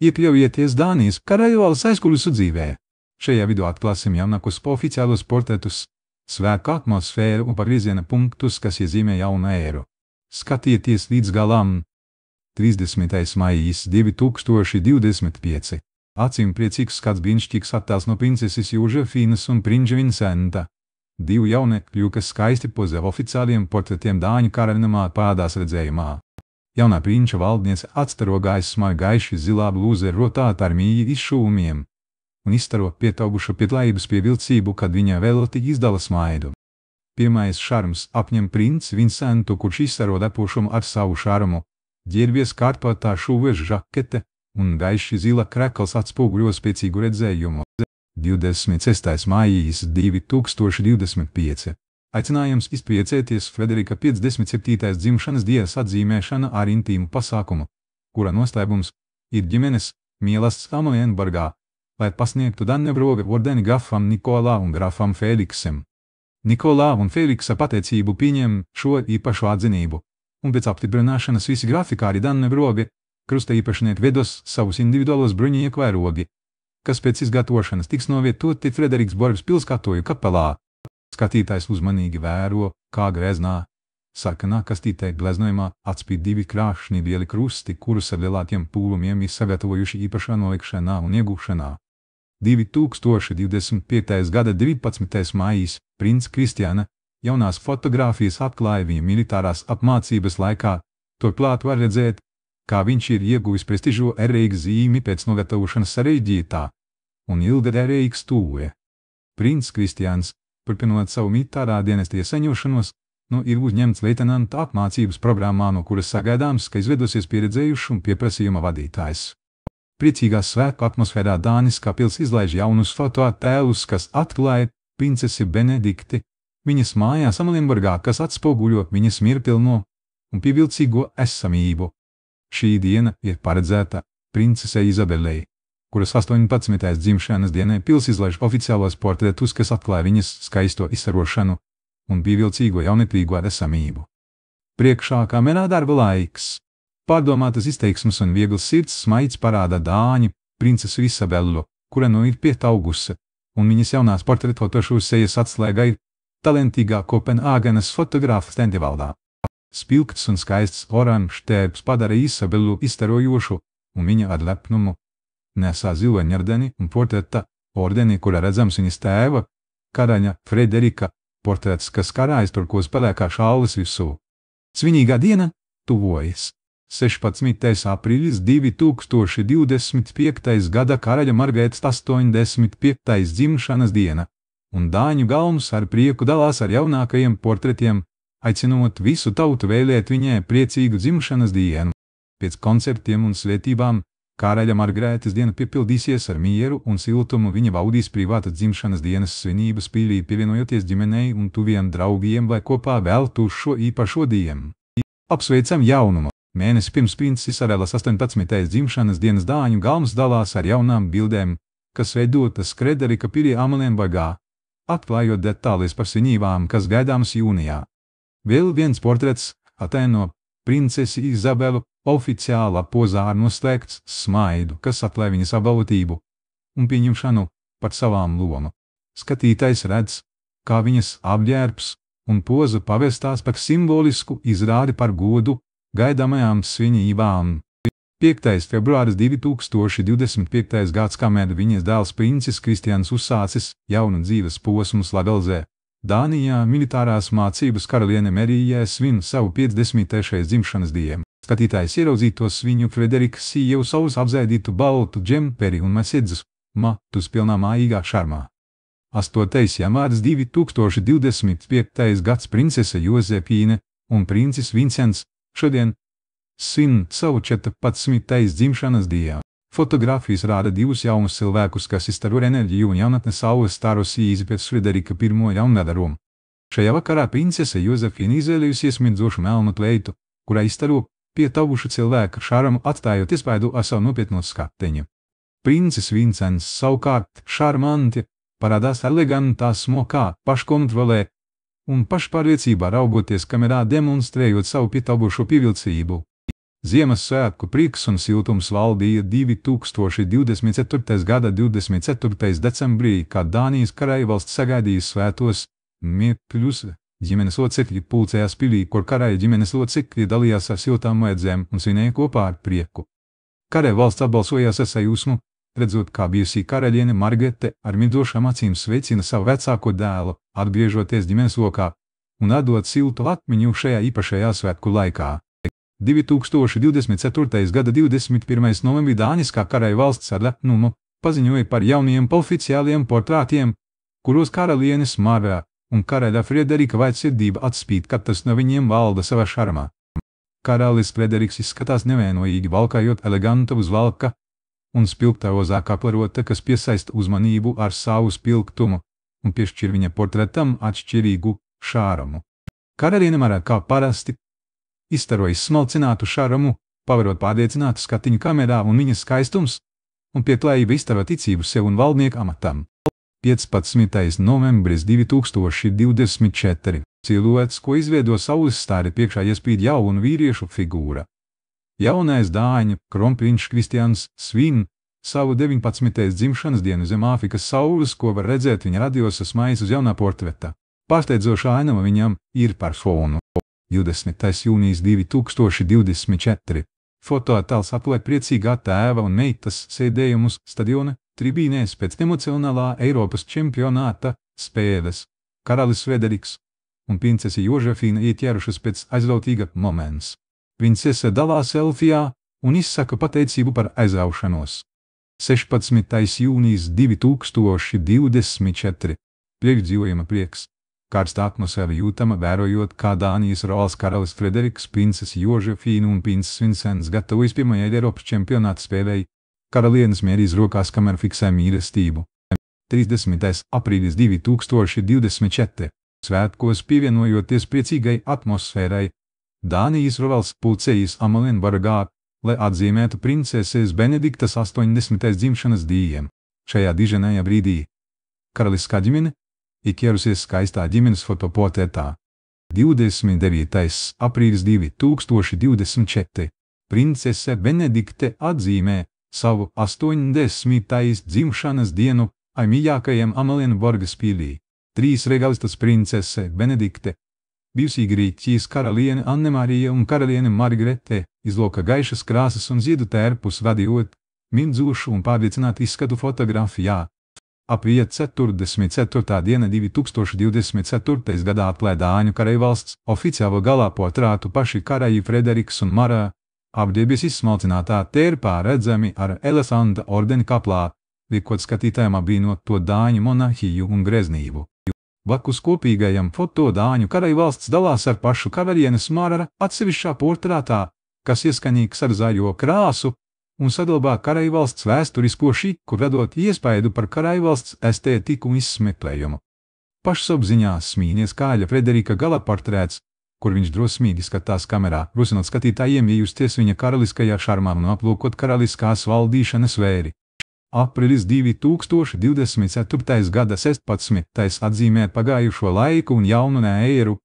Iekļaujieties Dānijas karaļvalsts aizkulisu dzīvē. Šajā video atklāsim jaunākos oficiālos portretus, svētku atmosfēru un pagrieziena punktus, kas iezīmē jaunu ēru. Skatieties līdz galam! 30. maijs 2025. Acīm priecīgs skats brīnišķīgs attēls no princeses Jožefīnas un prinča Vincenta. Divu jaunekļu, kas skaisti pozē oficiāliem portretiem Dāņu karaļnamā parādās redzējumā. Jaunā prinča valdniece atstaro gaismā gaiši zilā blūze rotāta ar mīļi izšūmiem un izstaro pietaugušu pieklājības pievilcību, kad viņa vēlotīgi izdala smaidu. Pirmais šarms apņem princi Vincentu, kurš izstaro lepošumu ar savu šarmu. Ģērbies kārtotā šuves žakete un gaiši zila krekls atspoguļo spēcīgu redzējumu. 26. maijs 2025. Aicinājums izpriecēties Frederika 57. dzimšanas dienas atzīmēšana ar intīmu pasākumu, kura noslēpums ir ģimenes mīlestības Amalienburgā, lai pasniegtu Dannebroga ordeni grafam Nikolā un grafam Feliksam. Nikolā un Feliksa pateicību pieņem šo īpašu atzinību, un pēc apstiprināšanas visi grafikāri Dannebroga krusta īpašnieki vedos savus individuālos bruņinieku vairogi, kas pēc izgatavošanas tiks novietoti Frederiksborgas pilskatoju kapelā. Skatītājs uzmanīgi vēro, kā greznā, sarkanā kastītē gleznojumā atspīd divi krāšņi lieli krusti, kurus ar lielākiem pūlumiem ir sagatavojuši īpašā nolikšanā un iegūšanā. 2025. gada 12. maijs princ Kristiāna jaunās fotogrāfijas atklāja viņa militārās apmācības laikā. Turklāt var redzēt, kā viņš ir ieguvis prestižo RX zīmi pēc nogatavošanas sarežģītā un ilga RX tūve. Princ Kristiāns, turpinot savu militārā dienesta iesaņošanos, ir uzņemts leitenanta apmācības programmā, no kuras sagaidāms, ka izvedosies pieredzējušs un pieprasījuma vadītājs. Priecīgā svētku atmosfērā Dāniskā pils izlaiž jaunus fotoattēlus, kas atklāja princesi Benedikti, viņas mājās Amalienburgā, kas atspoguļo viņas mierpilno un pievilcīgo esamību. Šī diena ir paredzēta princesei Izabelei, kuras 18. dzimšanas dienai pils izlaiž oficiālos portretus, kas atklāja viņas skaisto izsarošanu un pievilcīgo jauneklīgo esamību. Priekšā kamerā darba laiks. Pārdomātas izteiksmes un viegls sirds smaids parāda Dāņu princesu Izabelu, kura ir pietaugusi, un viņas jaunās portretotošu sejas atslēga ir talentīgā Kopenhāgenes fotogrāfa Stendevaldā. Spilgts un skaists oranžs tērps padara Izabelu izstarojošu, un viņa ar lepnumu nesā zilo ņardeni un portreta ordeni, kurā redzams viņas tēva, karaļa Frederika portrets, kas karājas turkos pelēkā šallis virsū. Svinīgā diena tuvojas. 16. aprīlis 2025. gada karaļa Margētas 85. dzimšanas diena, un Dāņu galms ar prieku dalās ar jaunākajiem portretiem, aicinot visu tautu vēlēt viņai priecīgu dzimšanas dienu. Pēc koncertiem un svētībām karaļa Margētas diena piepildīsies ar mieru un siltumu, viņa baudīs privātas dzimšanas dienas svinības pīlī, pievienojoties ģimenei un tuviem draugiem, lai kopā veltu šo īpašo dienu. Apsveicam jaunumu! Mēnesi pirms princes Isabelas 18. dzimšanas dienas Dāņu galms dalās ar jaunām bildēm, kas veidotas Frederika pilī Amalienburgā, atklājot detāles par svinībām, kas gaidāmas jūnijā. Vēl viens portrets attēlo princesi Izabelu oficiālā pozā ar noslēgts smaidu, kas atklāj viņas apbalvotību un pieņemšanu par savām lomu. Skatītājs redz, kā viņas apģērbs un poza pavērstās par simbolisku izrādi par godu gaidāmajām svinībām. 5. februāris 2025. gads, kamēr viņas dēls princis Kristiāns uzsācis jaunu dzīves posmu Slavelzē. Dānijā militārās mācības karaliene Merija svin savu 53. dzimšanas dienu. Skatītājs ieraudzītos viņu Frederikas sievu savus apzaidītu baltu džemperi un masedzus matus pilnā mājīgā šarmā. 8. janvāris 2025. gads princese Jozefīne un princis Vincents šodien svin savu 14. dzimšanas dienu. Fotogrāfijas rāda divus jaunus cilvēkus, kas izstaro enerģiju un jaunatnes saules staros īsi pēc Frederika I jaunadarumu. Šajā vakarā princese Jozefīna izvēlējusies mirdzošu melnu kleitu, kurā izstaro pietaugušu cilvēku šarmu, atstājot iespaidu ar savu nopietno skateņu. Princis Vincents savukārt šarmanti parādās elegantā smokā, paškontrolē un pašpārliecībā raugoties kamerā, demonstrējot savu pietaugušo pievilcību. Ziemassvētku prieks un siltums valdīja 2024. gada 24. decembrī, kad Dānijas karaļvalsts sagaidīja svētos mirkļus. Ģimenes locekļi pulcējās pilī, kur karaļa ģimenes locekļi dalījās ar siltām ēdzēm un svinēja kopā ar prieku. Karaļvalsts apbalsojās ar sajūsmu, redzot, kā bijusī karaļiene Margarete ar midošām acīm sveicina savu vecāko dēlu, atgriežoties ģimenes lokā un atdot siltu atmiņu šajā īpašajā svētku laikā. 2024. gada 21. novembrī Dāniskā karaļvalsts ar lepnumu paziņoja par jauniem oficiāliem portrātiem, kuros karalienes Mara un karaļa Frederika vaļsirdība atspīd, kad tas no viņiem valda savā šarmā. Karalis Frederiks izskatās nevainojīgi, valkājot elegantu uzvalka un spilgtā rozā kaplarota, kas piesaista uzmanību ar savu spilgtumu un piešķir viņa portretam atšķirīgu šārumu. Karaliene Mara, kā parasti, izstaroja smalcinātu šaramu, pavarot pārliecinātu skatiņu kamerā, un viņas skaistums un pieklājība izstaro ticību sev un valdnieku amatam. 15. novembris 2024. Siluets, ko izveido saules stāri priekšā, iespīd jaunu vīriešu figūra. Jaunais dāņu kronprinčs Kristians svin savu 19. dzimšanas dienu zem Āfrikas saules, ko var redzēt viņa radiosas maisa uz jaunā portreta. Pārsteidzošā ainava viņam ir par fonu. 20. jūnijas 2024. Fotoattēls atklāja priecīgā tēva un meitas sēdējumus stadiona tribīnēs pēc emocionālā Eiropas čempionāta spēles. Karalis Frederiks un princese Jožefīna iet ķērušas pēc aizrautīga moments. Princese dalās selfijā un izsaka pateicību par aizraušanos. 16. jūnijas 2024. Priekšdzīvojuma prieks. Karsta atmosfēra jūtama, vērojot, kā Dānijas rolas karalis Frederiks, princese Jožefīna un princis Vincents gatavojas pirmajai Eiropas čempionāta spēlei. Karalienes mierīs rokās kamera fiksē mīlestību. 30. aprīlis 2024. Svētkos pievienojoties priecīgai atmosfērai, Dānijas rolas pulcējas Amalienburgā, lai atzīmētu princeses Benediktas 80. dzimšanas dienu. Šajā diženajā brīdī karaliskā ģimene ieķērusies skaistā ģimenes fotoportretā. 29. aprīlis 2024. Princese Benedikte atzīmē savu 80. dzimšanas dienu mīļākajam Amalienburgas pilī. 3 regalistas princese Benedikte, bijusī Grieķijas karaliene Anne-Marija un karaliene Margarete izloka gaišas krāsas un ziedu tērpus, radījot mindzošu un pārliecinātu izskatu fotografijā. Aprīļa 44. diena 2024. gadā atklāja Dāņu karaļvalsts oficiālo galā portrātu paši karaļi Frederiks un Mara, apģērbies izsmalcinātā tērpā redzami ar elefanta ordeni kaplā, liekot skatītājiem apbrīnot to Dāņu monarhiju un greznību. Blakus kopīgajam foto Dāņu karaļvalsts dalās ar pašu karalienes Mara atsevišķā portrātā, kas ieskaņīgs ar zaļo krāsu, un sadalbā karaļvalsts vēsturisko šiku, radot iespaidu par karaļvalsts estētiku un izsmeklējumu. Pašapziņā smīnies karaļa Frederika gala portrēts, kur viņš drosmīgi skatās kamerā, rosinot skatītājiem iejusties viņa karaliskajā šarmā un aplūkot karaliskās valdīšanas vēri. Aprīlis 2024. gada 16. atzīmē pagājušo laiku un jaunu ēru,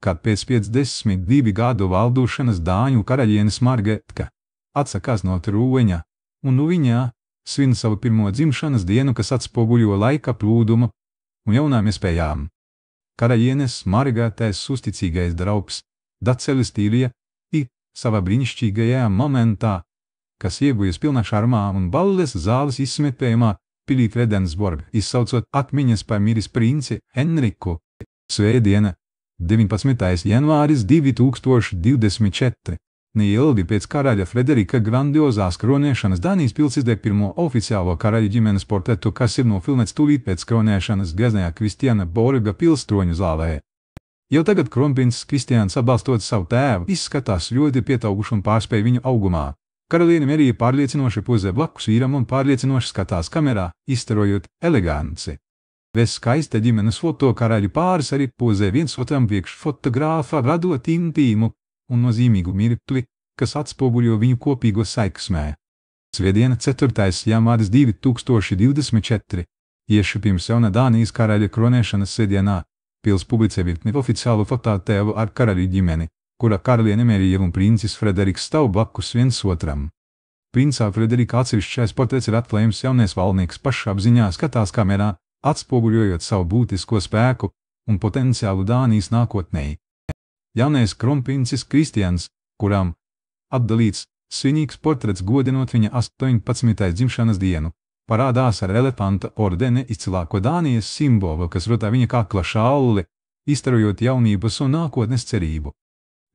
kad pēc 52 gadu valdošanas Dāņu karalienes Margarete atsakās no troņa, un nu viņa svin savu pirmo dzimšanas dienu, kas atspoguļo laika plūdumu un jaunām iespējām. Karalienes Margaretes uzticīgais draugs Dacelis Tīlija ir savā brīnišķīgajā momentā, kas iegujas pilnā šarmā un balles zāles izsmetējumā pilī Fredensburg, izsaucot atmiņas par miris princi Henriku. Svētdiena, 19. janvāris 2024. Neilgi pēc karaļa Frederika grandiozās kronēšanas Dānijas pils izdeg pirmo oficiālo karaļa ģimenes portretu, kas ir nofilmēts tūlīt pēc kronēšanas greznajā Kristiāna Borga pils troņu zālē. Jau tagad kronprinces Kristiāns, atbalstot savu tēvu, izskatās ļoti pietauguši un pārspēj viņu augumā. Karaliene Merija pārliecinoši pozē blakus vīram un pārliecinoši skatās kamerā, izstarojot eleganci. Bez skaista ģimenes foto karaļu pāris arī pozē viens otram priekš fotogrāfa, radot intīmu un nozīmīgu mirkli, kas atspoguļo viņu kopīgo saiksmē. Svētdiena, 4. janvāris 2024. Tieši pirms jaunā Dānijas karaļa kronēšanas svētdienā pils publicē virkni oficiālu fototēlu ar karaļu ģimeni, kura karaliene Mērija un princis Frederiks stāv blakus viens otram. Princā Frederika atsevišķais portrets ir atklājums jaunais valdnieks pašapziņā skatās kamerā, atspoguļojot savu būtisko spēku un potenciālu Dānijas nākotnē. Jaunais kronprincis Kristians, kuram atdalīts svinīgs portrets godinot viņa 18. dzimšanas dienu, parādās ar elefanta ordeni izcilāko Dānijas simbolu, kas rotā viņa kakla šalli, izstarojot jaunības un nākotnes cerību.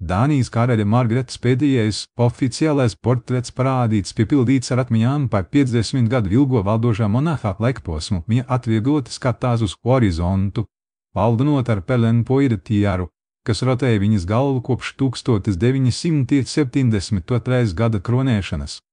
Dānijas karaļa Margaretas pēdējais oficiālais portrets parādīts piepildīts ar atmiņām par 50 gadu ilgo valdošā monarhā laikposmu. Viņa atviegloti skatās uz horizontu, valdinot ar pelenpoira tiaru, kas rotēja viņas galvu kopš 1972. gada kronēšanas.